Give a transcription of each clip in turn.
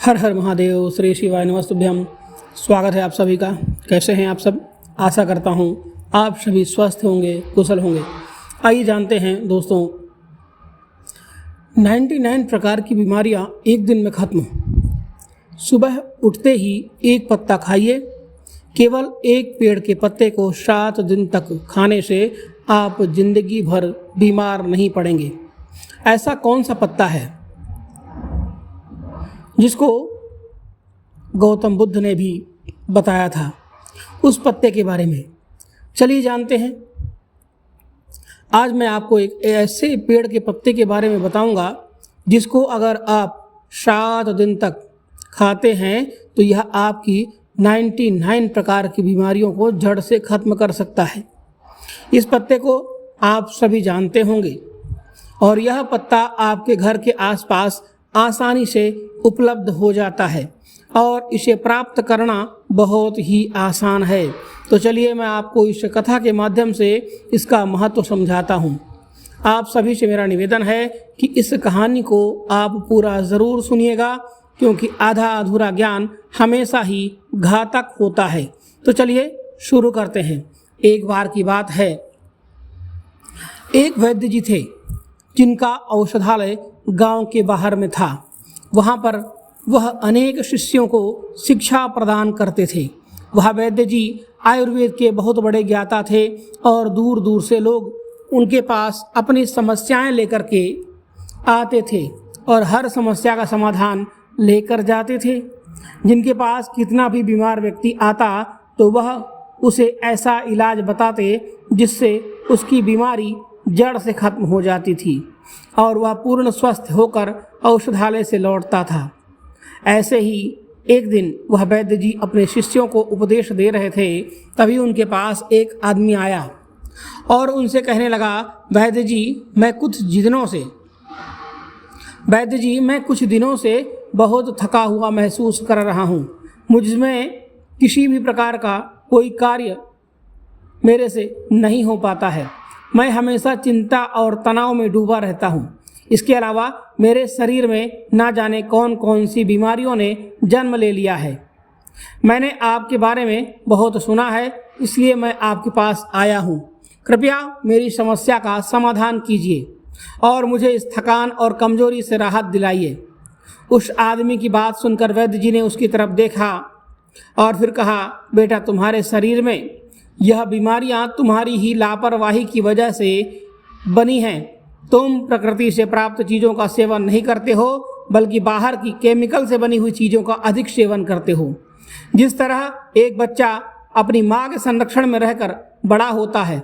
हर हर महादेव, श्री शिवाय नमस्तुभ्यम। स्वागत है आप सभी का। कैसे हैं आप सब? आशा करता हूँ आप सभी स्वस्थ होंगे, कुशल होंगे। आइए जानते हैं दोस्तों, 99 प्रकार की बीमारियाँ एक दिन में खत्म। सुबह उठते ही एक पत्ता खाइए। केवल एक पेड़ के पत्ते को 7 दिन तक खाने से आप जिंदगी भर बीमार नहीं पड़ेंगे। ऐसा कौन सा पत्ता है जिसको गौतम बुद्ध ने भी बताया था? उस पत्ते के बारे में चलिए जानते हैं। आज मैं आपको एक ऐसे पेड़ के पत्ते के बारे में बताऊंगा जिसको अगर आप 7 दिन तक खाते हैं तो यह आपकी 99 प्रकार की बीमारियों को जड़ से खत्म कर सकता है। इस पत्ते को आप सभी जानते होंगे और यह पत्ता आपके घर के आसपास आसानी से उपलब्ध हो जाता है और इसे प्राप्त करना बहुत ही आसान है। तो चलिए मैं आपको इस कथा के माध्यम से इसका महत्व समझाता हूँ। आप सभी से मेरा निवेदन है कि इस कहानी को आप पूरा ज़रूर सुनिएगा, क्योंकि आधा अधूरा ज्ञान हमेशा ही घातक होता है। तो चलिए शुरू करते हैं। एक बार की बात है, एक वैद्य जी थे जिनका औषधालय गांव के बाहर में था। वहां पर वह अनेक शिष्यों को शिक्षा प्रदान करते थे। वह वैद्य जी आयुर्वेद के बहुत बड़े ज्ञाता थे और दूर दूर से लोग उनके पास अपनी समस्याएं लेकर के आते थे और हर समस्या का समाधान लेकर जाते थे। जिनके पास कितना भी बीमार व्यक्ति आता तो वह उसे ऐसा इलाज बताते जिससे उसकी बीमारी जड़ से खत्म हो जाती थी और वह पूर्ण स्वस्थ होकर औषधालय से लौटता था। ऐसे ही एक दिन वह वैद्य जी अपने शिष्यों को उपदेश दे रहे थे। तभी उनके पास एक आदमी आया और उनसे कहने लगा, वैद्य जी मैं कुछ दिनों से बहुत थका हुआ महसूस कर रहा हूँ। मुझमें किसी भी प्रकार का कोई कार्य मेरे से नहीं हो पाता है। मैं हमेशा चिंता और तनाव में डूबा रहता हूँ। इसके अलावा मेरे शरीर में ना जाने कौन कौन सी बीमारियों ने जन्म ले लिया है। मैंने आपके बारे में बहुत सुना है, इसलिए मैं आपके पास आया हूँ। कृपया मेरी समस्या का समाधान कीजिए और मुझे इस थकान और कमजोरी से राहत दिलाइए। उस आदमी की बात सुनकर वैद्य जी ने उसकी तरफ देखा और फिर कहा, बेटा तुम्हारे शरीर में यह बीमारियां तुम्हारी ही लापरवाही की वजह से बनी हैं। तुम प्रकृति से प्राप्त चीज़ों का सेवन नहीं करते हो, बल्कि बाहर की केमिकल से बनी हुई चीज़ों का अधिक सेवन करते हो। जिस तरह एक बच्चा अपनी माँ के संरक्षण में रहकर बड़ा होता है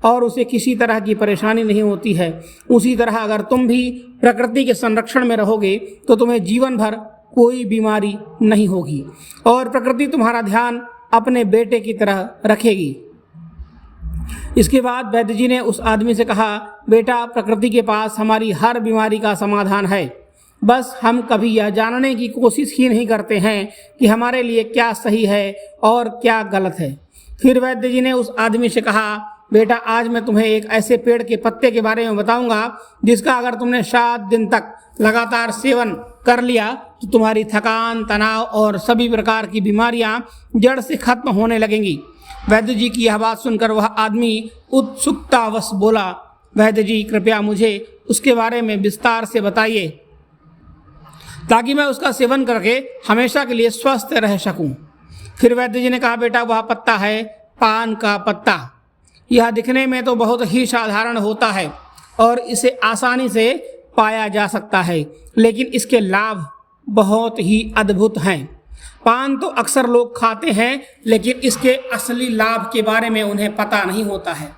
और उसे किसी तरह की परेशानी नहीं होती है, उसी तरह अगर तुम भी प्रकृति के संरक्षण में रहोगे तो तुम्हें जीवन भर कोई बीमारी नहीं होगी और प्रकृति तुम्हारा ध्यान अपने बेटे की तरह रखेगी। इसके बाद वैद्य जी ने उस आदमी से कहा, बेटा प्रकृति के पास हमारी हर बीमारी का समाधान है, बस हम कभी यह जानने की कोशिश ही नहीं करते हैं कि हमारे लिए क्या सही है और क्या गलत है। फिर वैद्य जी ने उस आदमी से कहा, बेटा आज मैं तुम्हें एक ऐसे पेड़ के पत्ते के बारे में बताऊंगा जिसका अगर तुमने 7 दिन तक लगातार सेवन कर लिया तो तुम्हारी थकान, तनाव और सभी प्रकार की बीमारियां जड़ से खत्म होने लगेंगी। वैद्य जी की यह बात सुनकर वह आदमी उत्सुकतावश बोला, वैद्य जी कृपया मुझे उसके बारे में विस्तार से बताइए ताकि मैं उसका सेवन करके हमेशा के लिए स्वस्थ रह सकूं। फिर वैद्य जी ने कहा, बेटा वह पत्ता है पान का पत्ता। यह दिखने में तो बहुत ही साधारण होता है और इसे आसानी से पाया जा सकता है, लेकिन इसके लाभ बहुत ही अद्भुत हैं। पान तो अक्सर लोग खाते हैं, लेकिन इसके असली लाभ के बारे में उन्हें पता नहीं होता है।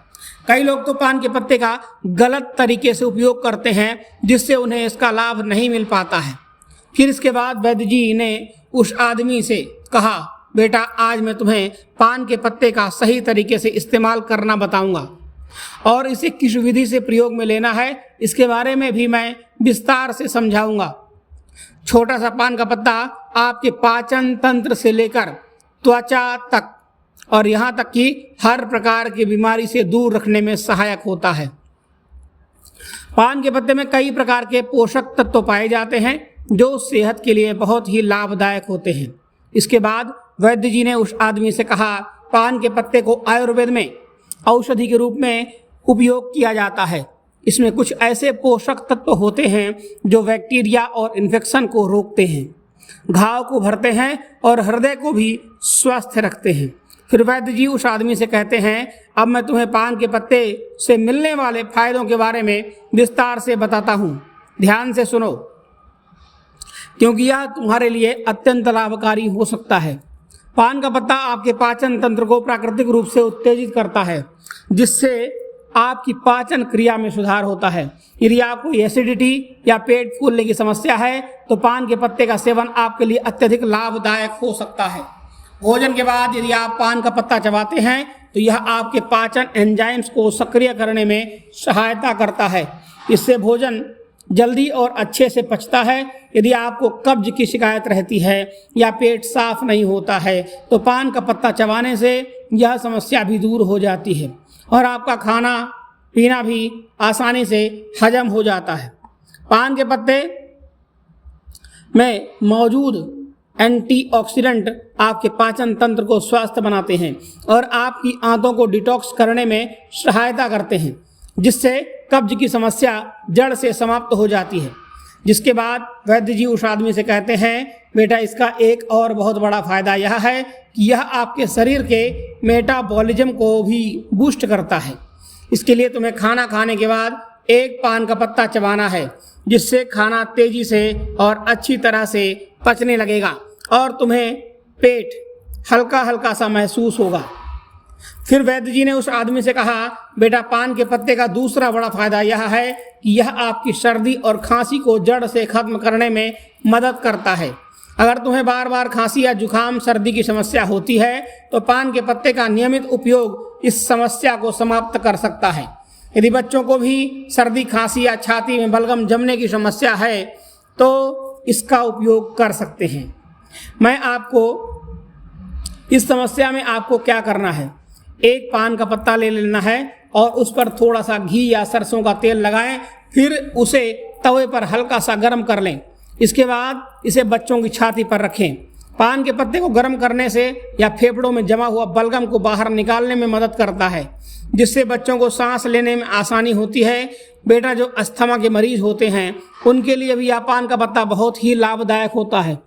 कई लोग तो पान के पत्ते का गलत तरीके से उपयोग करते हैं, जिससे उन्हें इसका लाभ नहीं मिल पाता है। फिर इसके बाद वैद्य जी ने उस आदमी से कहा, बेटा आज मैं तुम्हें पान के पत्ते का सही तरीके से इस्तेमाल करना बताऊंगा और इसे किस विधि से प्रयोग में लेना है इसके बारे में भी मैं विस्तार से समझाऊंगा। छोटा सा पान का पत्ता आपके पाचन तंत्र से लेकर त्वचा तक और यहाँ तक कि हर प्रकार की बीमारी से दूर रखने में सहायक होता है। पान के पत्ते में कई प्रकार के पोषक तत्व पाए जाते हैं, जो सेहत के लिए बहुत ही लाभदायक होते हैं। इसके बाद वैद्य जी ने उस आदमी से कहा, पान के पत्ते को आयुर्वेद में औषधि के रूप में उपयोग किया जाता है। इसमें कुछ ऐसे पोषक तत्व होते हैं जो बैक्टीरिया और इन्फेक्शन को रोकते हैं, घाव को भरते हैं और हृदय को भी स्वस्थ रखते हैं। फिर वैद्य जी उस आदमी से कहते हैं, अब मैं तुम्हें पान के पत्ते से मिलने वाले फायदों के बारे में विस्तार से बताता हूँ, ध्यान से सुनो, क्योंकि यह तुम्हारे लिए अत्यंत लाभकारी हो सकता है। पान का पत्ता आपके पाचन तंत्र को प्राकृतिक रूप से उत्तेजित करता है, जिससे आपकी पाचन क्रिया में सुधार होता है। यदि आपको एसिडिटी या पेट फूलने की समस्या है तो पान के पत्ते का सेवन आपके लिए अत्यधिक लाभदायक हो सकता है। भोजन के बाद यदि आप पान का पत्ता चबाते हैं तो यह आपके पाचन एंजाइम्स को सक्रिय करने में सहायता करता है। इससे भोजन जल्दी और अच्छे से पचता है। यदि आपको कब्ज की शिकायत रहती है या पेट साफ नहीं होता है तो पान का पत्ता चबाने से यह समस्या भी दूर हो जाती है और आपका खाना पीना भी आसानी से हजम हो जाता है। पान के पत्ते में मौजूद एंटीऑक्सीडेंट आपके पाचन तंत्र को स्वस्थ बनाते हैं और आपकी आंतों को डिटॉक्स करने में सहायता करते हैं, जिससे कब्ज की समस्या जड़ से समाप्त हो जाती है। जिसके बाद वैद्य जी उस आदमी से कहते हैं, बेटा इसका एक और बहुत बड़ा फायदा यह है कि यह आपके शरीर के मेटाबॉलिज्म को भी बूस्ट करता है। इसके लिए तुम्हें खाना खाने के बाद एक पान का पत्ता चबाना है, जिससे खाना तेजी से और अच्छी तरह से पचने लगेगा और तुम्हें पेट हल्का हल्का सा महसूस होगा। फिर वैद्य जी ने उस आदमी से कहा, बेटा पान के पत्ते का दूसरा बड़ा फायदा यह है कि यह आपकी सर्दी और खांसी को जड़ से खत्म करने में मदद करता है। अगर तुम्हें बार बार खांसी या जुकाम सर्दी की समस्या होती है तो पान के पत्ते का नियमित उपयोग इस समस्या को समाप्त कर सकता है। यदि बच्चों को भी सर्दी खांसी या छाती में बलगम जमने की समस्या है तो इसका उपयोग कर सकते हैं। मैं आपको इस समस्या में आपको क्या करना है, एक पान का पत्ता ले लेना है और उस पर थोड़ा सा घी या सरसों का तेल लगाएं, फिर उसे तवे पर हल्का सा गर्म कर लें। इसके बाद इसे बच्चों की छाती पर रखें। पान के पत्ते को गर्म करने से या फेफड़ों में जमा हुआ बलगम को बाहर निकालने में मदद करता है, जिससे बच्चों को सांस लेने में आसानी होती है। बेटा जो अस्थमा के मरीज होते हैं उनके लिए भी यह पान का पत्ता बहुत ही लाभदायक होता है,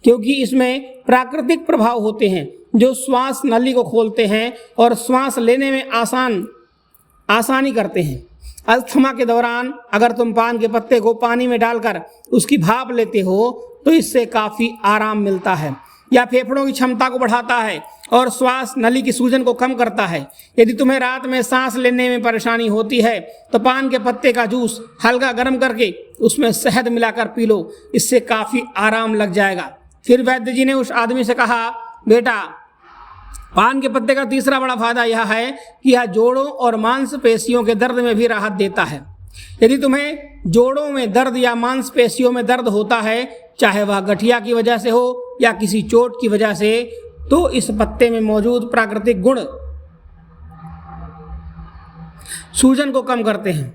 क्योंकि इसमें प्राकृतिक प्रभाव होते हैं जो श्वास नली को खोलते हैं और श्वास लेने में आसानी करते हैं। अस्थमा के दौरान अगर तुम पान के पत्ते को पानी में डालकर उसकी भाप लेते हो तो इससे काफ़ी आराम मिलता है। यह फेफड़ों की क्षमता को बढ़ाता है और श्वास नली की सूजन को कम करता है। यदि तुम्हें रात में सांस लेने में परेशानी होती है तो पान के पत्ते का जूस हल्का गर्म करके उसमें शहद मिलाकर पी लो, इससे काफ़ी आराम लग जाएगा। फिर वैद्य जी ने उस आदमी से कहा, बेटा पान के पत्ते का तीसरा बड़ा फायदा यह है कि यह जोड़ों और मांसपेशियों के दर्द में भी राहत देता है। यदि तुम्हें जोड़ों में दर्द या मांसपेशियों में दर्द होता है, चाहे वह गठिया की वजह से हो या किसी चोट की वजह से, तो इस पत्ते में मौजूद प्राकृतिक गुण सूजन को कम करते हैं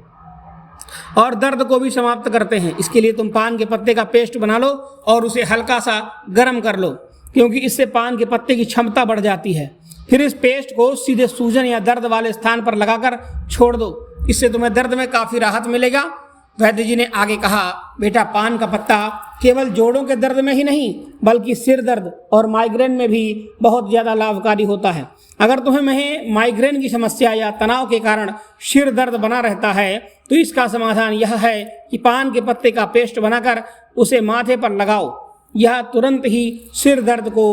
और दर्द को भी समाप्त करते हैं। इसके लिए तुम पान के पत्ते का पेस्ट बना लो और उसे हल्का सा गर्म कर लो, क्योंकि इससे पान के पत्ते की क्षमता बढ़ जाती है। फिर इस पेस्ट को सीधे सूजन या दर्द वाले स्थान पर लगाकर छोड़ दो, इससे तुम्हें दर्द में काफ़ी राहत मिलेगा। वैद्य जी ने आगे कहा, बेटा पान का पत्ता केवल जोड़ों के दर्द में ही नहीं बल्कि सिर दर्द और माइग्रेन में भी बहुत ज़्यादा लाभकारी होता है। अगर तुम्हें माइग्रेन की समस्या या तनाव के कारण सिर दर्द बना रहता है तो इसका समाधान यह है कि पान के पत्ते का पेस्ट बनाकर उसे माथे पर लगाओ। यह तुरंत ही सिर दर्द को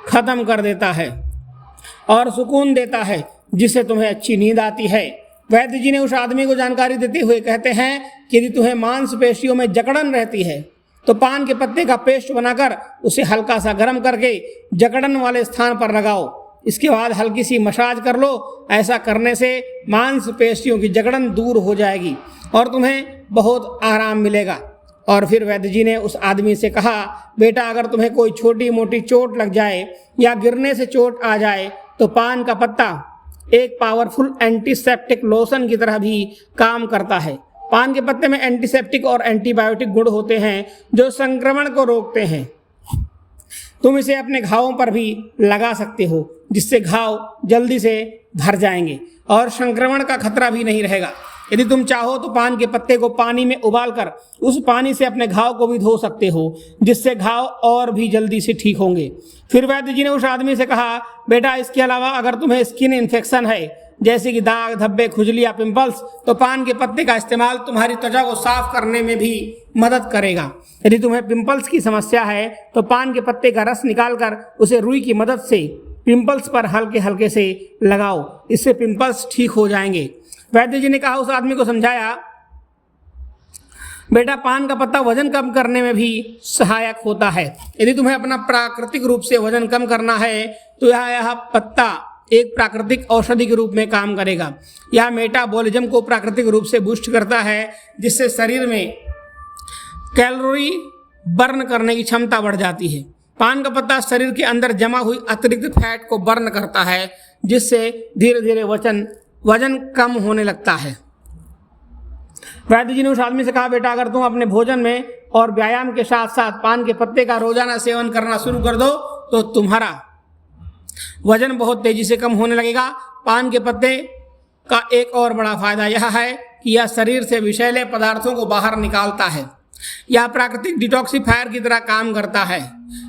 ख़त्म कर देता है और सुकून देता है, जिससे तुम्हें अच्छी नींद आती है। वैद्य जी ने उस आदमी को जानकारी देते हुए कहते हैं कि यदि तुम्हें मांसपेशियों में जकड़न रहती है तो पान के पत्ते का पेस्ट बनाकर उसे हल्का सा गर्म करके जकड़न वाले स्थान पर लगाओ। इसके बाद हल्की सी मसाज कर लो। ऐसा करने से मांसपेशियों की जकड़न दूर हो जाएगी और तुम्हें बहुत आराम मिलेगा। और फिर वैद्य जी ने उस आदमी से कहा, बेटा अगर तुम्हें कोई छोटी मोटी चोट लग जाए या गिरने से चोट आ जाए तो पान का पत्ता एक पावरफुल एंटीसेप्टिक लोशन की तरह भी काम करता है। पान के पत्ते में एंटीसेप्टिक और एंटीबायोटिक गुण होते हैं जो संक्रमण को रोकते हैं। तुम इसे अपने घावों पर भी लगा सकते हो, जिससे घाव जल्दी से भर जाएंगे और संक्रमण का खतरा भी नहीं रहेगा। यदि तुम चाहो तो पान के पत्ते को पानी में उबालकर उस पानी से अपने घाव को भी धो सकते हो, जिससे घाव और भी जल्दी से ठीक होंगे। फिर वैद्य जी ने उस आदमी से कहा, बेटा इसके अलावा अगर तुम्हें स्किन इन्फेक्शन है जैसे कि दाग, धब्बे, खुजली या पिंपल्स, तो पान के पत्ते का इस्तेमाल तुम्हारी त्वचा को साफ करने में भी मदद करेगा। यदि तुम्हें पिंपल्स की समस्या है तो पान के पत्ते का रस निकालकर उसे रुई की मदद से पिंपल्स पर हल्के हल्के से लगाओ, इससे पिंपल्स ठीक हो जाएंगे। वैद्य जी ने कहा, उस आदमी को समझाया, बेटा पान का पत्ता वजन कम करने में भी सहायक होता है। यदि तुम्हें अपना प्राकृतिक रूप से वजन कम करना है तो यह पत्ता एक प्राकृतिक औषधि के रूप में काम करेगा। यह मेटाबॉलिज्म को प्राकृतिक रूप से बूस्ट करता है, जिससे शरीर में कैलोरी बर्न करने की क्षमता बढ़ जाती है। पान का पत्ता शरीर के अंदर जमा हुई अतिरिक्त फैट को बर्न करता है, जिससे धीरे धीरे वजन कम होने लगता है। वैद्य जी ने उस आदमी से कहा, बेटा अगर तुम अपने भोजन में और व्यायाम के साथ साथ पान के पत्ते का रोजाना सेवन करना शुरू कर दो तो तुम्हारा वजन बहुत तेजी से कम होने लगेगा। पान के पत्ते का एक और बड़ा फायदा यह है कि यह शरीर से विषैले पदार्थों को बाहर निकालता है। यह प्राकृतिक डिटॉक्सिफायर की तरह काम करता है,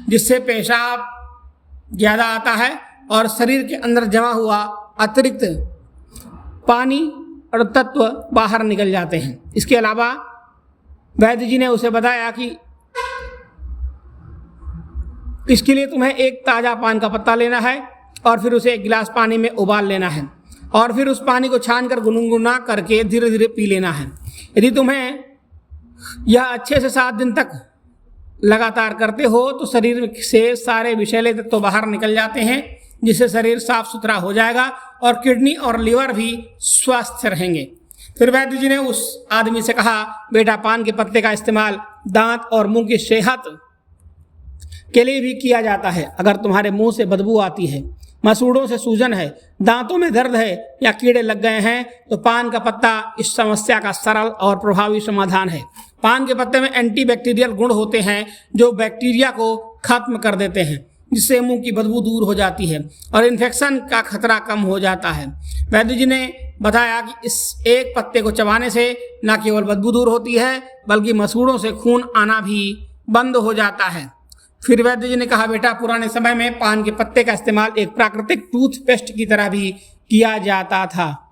जिससे पेशाब ज़्यादा आता है और शरीर के अंदर जमा हुआ अतिरिक्त पानी और तत्व बाहर निकल जाते हैं। इसके अलावा वैद्य जी ने उसे बताया कि इसके लिए तुम्हें एक ताज़ा पान का पत्ता लेना है और फिर उसे एक गिलास पानी में उबाल लेना है और फिर उस पानी को छानकर गुनगुना करके धीरे धीरे पी लेना है। यदि तुम्हें यह अच्छे से 7 दिन तक लगातार करते हो तो शरीर से सारे विषैले तत्व बाहर निकल जाते हैं, जिससे शरीर साफ सुथरा हो जाएगा और किडनी और लीवर भी स्वस्थ रहेंगे। फिर वैद्य जी ने उस आदमी से कहा, बेटा पान के पत्ते का इस्तेमाल दांत और मुंह की सेहत के लिए भी किया जाता है। अगर तुम्हारे मुंह से बदबू आती है, मसूड़ों से सूजन है, दांतों में दर्द है या कीड़े लग गए हैं तो पान का पत्ता इस समस्या का सरल और प्रभावी समाधान है। पान के पत्ते में एंटीबैक्टीरियल गुण होते हैं जो बैक्टीरिया को खत्म कर देते हैं, जिससे मुंह की बदबू दूर हो जाती है और इन्फेक्शन का खतरा कम हो जाता है। वैद्य जी ने बताया कि इस एक पत्ते को चबाने से न केवल बदबू दूर होती है बल्कि मसूड़ों से खून आना भी बंद हो जाता है। फिर वैद्य जी ने कहा, बेटा पुराने समय में पान के पत्ते का इस्तेमाल एक प्राकृतिक टूथपेस्ट की तरह भी किया जाता था।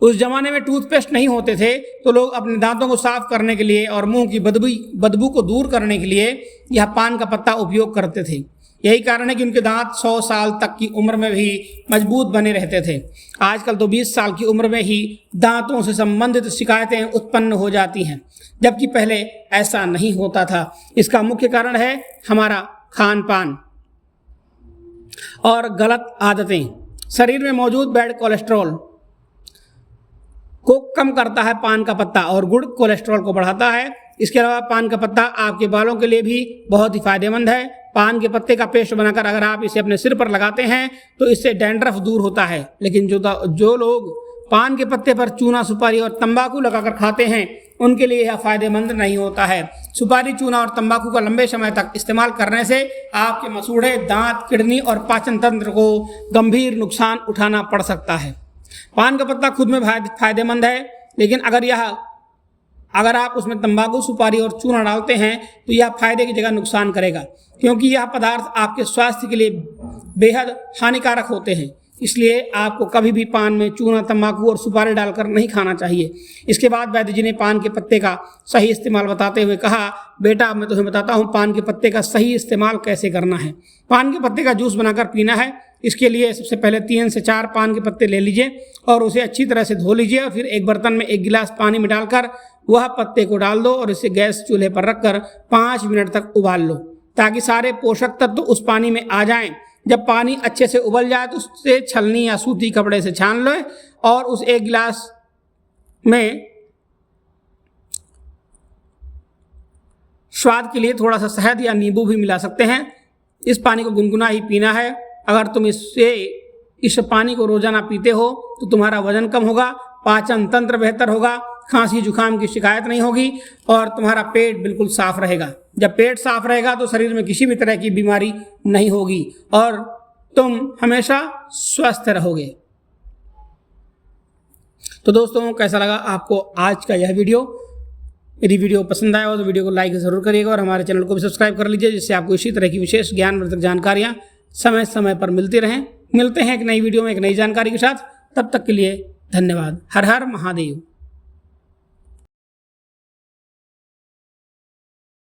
उस जमाने में टूथपेस्ट नहीं होते थे तो लोग अपने दांतों को साफ करने के लिए और मुंह की बदबू को दूर करने के लिए यह पान का पत्ता उपयोग करते थे। यही कारण है कि उनके दांत 100 साल तक की उम्र में भी मजबूत बने रहते थे। आजकल तो 20 साल की उम्र में ही दांतों से संबंधित शिकायतें उत्पन्न हो जाती हैं, जबकि पहले ऐसा नहीं होता था। इसका मुख्य कारण है हमारा खान पान और गलत आदतें। शरीर में मौजूद बैड कोलेस्ट्रॉल को कम करता है पान का पत्ता और गुड कोलेस्ट्रॉल को बढ़ाता है। इसके अलावा पान का पत्ता आपके बालों के लिए भी बहुत ही फायदेमंद है। पान के पत्ते का पेस्ट बनाकर अगर आप इसे अपने सिर पर लगाते हैं तो इससे डैंड्रफ दूर होता है। लेकिन जो लोग पान के पत्ते पर चूना, सुपारी और तंबाकू लगाकर खाते हैं उनके लिए यह फायदेमंद नहीं होता है। सुपारी, चूना और तंबाकू का लंबे समय तक इस्तेमाल करने से आपके मसूड़े, दांत, किडनी और पाचन तंत्र को गंभीर नुकसान उठाना पड़ सकता है। पान का पत्ता खुद में फायदेमंद है, लेकिन अगर आप उसमें तंबाकू, सुपारी और चूना डालते हैं तो यह फायदे की जगह नुकसान करेगा, क्योंकि यह पदार्थ आपके स्वास्थ्य के लिए बेहद हानिकारक होते हैं। इसलिए आपको कभी भी पान में चूना, तंबाकू और सुपारी डालकर नहीं खाना चाहिए। इसके बाद वैद्य जी ने पान के पत्ते का सही इस्तेमाल बताते हुए कहा, बेटा मैं तुम्हें बताता हूँ पान के पत्ते का सही इस्तेमाल कैसे करना है। पान के पत्ते का जूस बनाकर पीना है। इसके लिए सबसे पहले 3 से 4 पान के पत्ते ले लीजिए और उसे अच्छी तरह से धो लीजिए और फिर एक बर्तन में 1 गिलास पानी में डालकर वह पत्ते को डाल दो और इसे गैस चूल्हे पर रखकर 5 मिनट तक उबाल लो, ताकि सारे पोषक तत्व उस पानी में आ जाएं। जब पानी अच्छे से उबल जाए तो उससे छलनी या सूती कपड़े से छान लो और उस 1 गिलास में स्वाद के लिए थोड़ा सा शहद या नींबू भी मिला सकते हैं। इस पानी को गुनगुना ही पीना है। अगर तुम इस पानी को रोजाना पीते हो तो तुम्हारा वजन कम होगा, पाचन तंत्र बेहतर होगा, खांसी जुकाम की शिकायत नहीं होगी और तुम्हारा पेट बिल्कुल साफ रहेगा। जब पेट साफ रहेगा तो शरीर में किसी भी तरह की बीमारी नहीं होगी और तुम हमेशा स्वस्थ रहोगे। तो दोस्तों, कैसा लगा आपको आज का यह वीडियो? यदि वीडियो पसंद आया हो तो वीडियो को लाइक ज़रूर करिएगा और हमारे चैनल को भी सब्सक्राइब कर लीजिए, जिससे आपको इसी तरह की विशेष ज्ञानवर्धक जानकारियाँ समय समय पर मिलती रहें। मिलते हैं एक नई वीडियो में एक नई जानकारी के साथ। तब तक के लिए धन्यवाद। हर हर महादेव।